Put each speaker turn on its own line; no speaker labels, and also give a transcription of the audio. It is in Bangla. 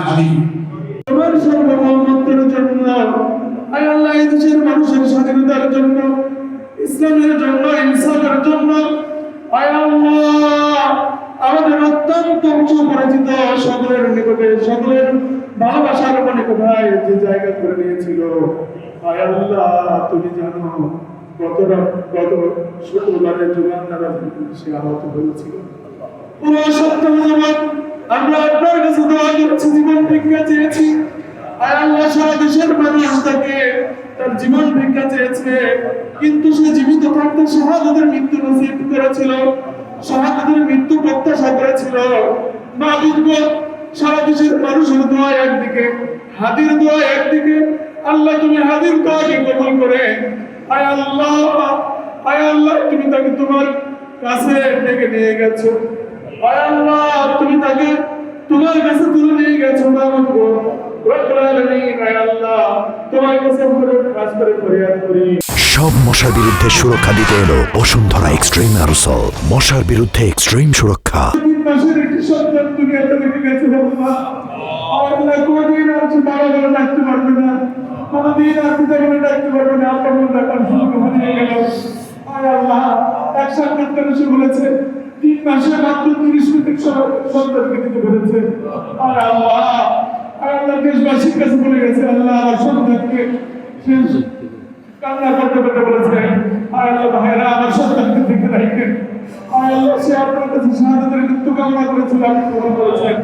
আমিন। তোমার সর্বমঙ্গলের জন্য, আয় আল্লাহ, এই দেশের মানুষের স্বাধীনতার জন্য, ইসলামের জন্য, ইনসাফের জন্য, আয় আল্লাহ, আমাদের অত্যন্ত সুপরিচিত সকলের নিকটে, সকলের ভালোবাসার নিকটায় যে জায়গা করে নিয়েছিল, আয় আল্লাহ, তুমি জানো গত শুক্রবারের জুমার নামাজে সে আহত হয়েছিল। পুরো সপ্তাহ যাবৎ আমরা আপনার কাছে দোয়া করছি, জীবন ভিক্ষা চেয়েছি। আর আল্লাহ, সারা দেশের মানুষ তাকে তার জীবন ভিক্ষা চেয়েছে, কিন্তু সে জীবিত থাকতে শাহাদাতের মৃত্যু নসিব করেছিল, শাহাদাতের মৃত্যু প্রত্যাশা করেছিল। মাবুদ গো, সারা দেশের মানুষের দোয়া একদিকে, হাদির দোয়া একদিকে, আল্লাহ তুমি হাদির দোয়াকে কবুল করে, আয় আল্লাহ, আয় আল্লাহ, তুমি তাকে তোমার কাছে ডেকে নিয়ে গেছো, আয় আল্লাহ, তুমি তাকে তোমার কাছে তুলে নিয়ে গেছো। মাবুদ গো, রব্বুল আলামিন, আয় আল্লাহ, তোমার কাছে আমরা কাজ করে ফরিয়াদ করি।
সব মশার বিরুদ্ধে সুরক্ষা দিতে এলো বসুন্ধরা এক্সট্রিম অ্যারোসল, মশার বিরুদ্ধে এক্সট্রিম সুরক্ষা।
3 মাসের একটি সন্তান দুনিয়াতে রেখে গেছে আল্লাহ, আল্লাহ কোনদিন আর বাবা বলে ডাকতে পারবে না, কোনদিন আর পিতা বলে ডাকতে পারবে না, আপন বলে ডাকার সুযোগ হারিয়ে গেল। আয় আল্লাহ, এক সাক্ষাৎকারে সে বলেছে 3 মাসে মাত্র 30 মিনিট সন্তানকে দিতে পেরেছে। আয় আল্লাহ, আয় আল্লাহ, দেশবাসীর কাছে বলে গেছে, আল্লাহ আমার সন্তানকে শেষ কান্না করতে করতে বলেছে, আয় আল্লাহ, ভাইরা আমার সন্তানকে দেখে রাখেন। আয় আল্লাহ, সে আপনার কাছে শাহাদাতের মৃত্যু কামনা করেছিল, আপনি কবুল করেছেন।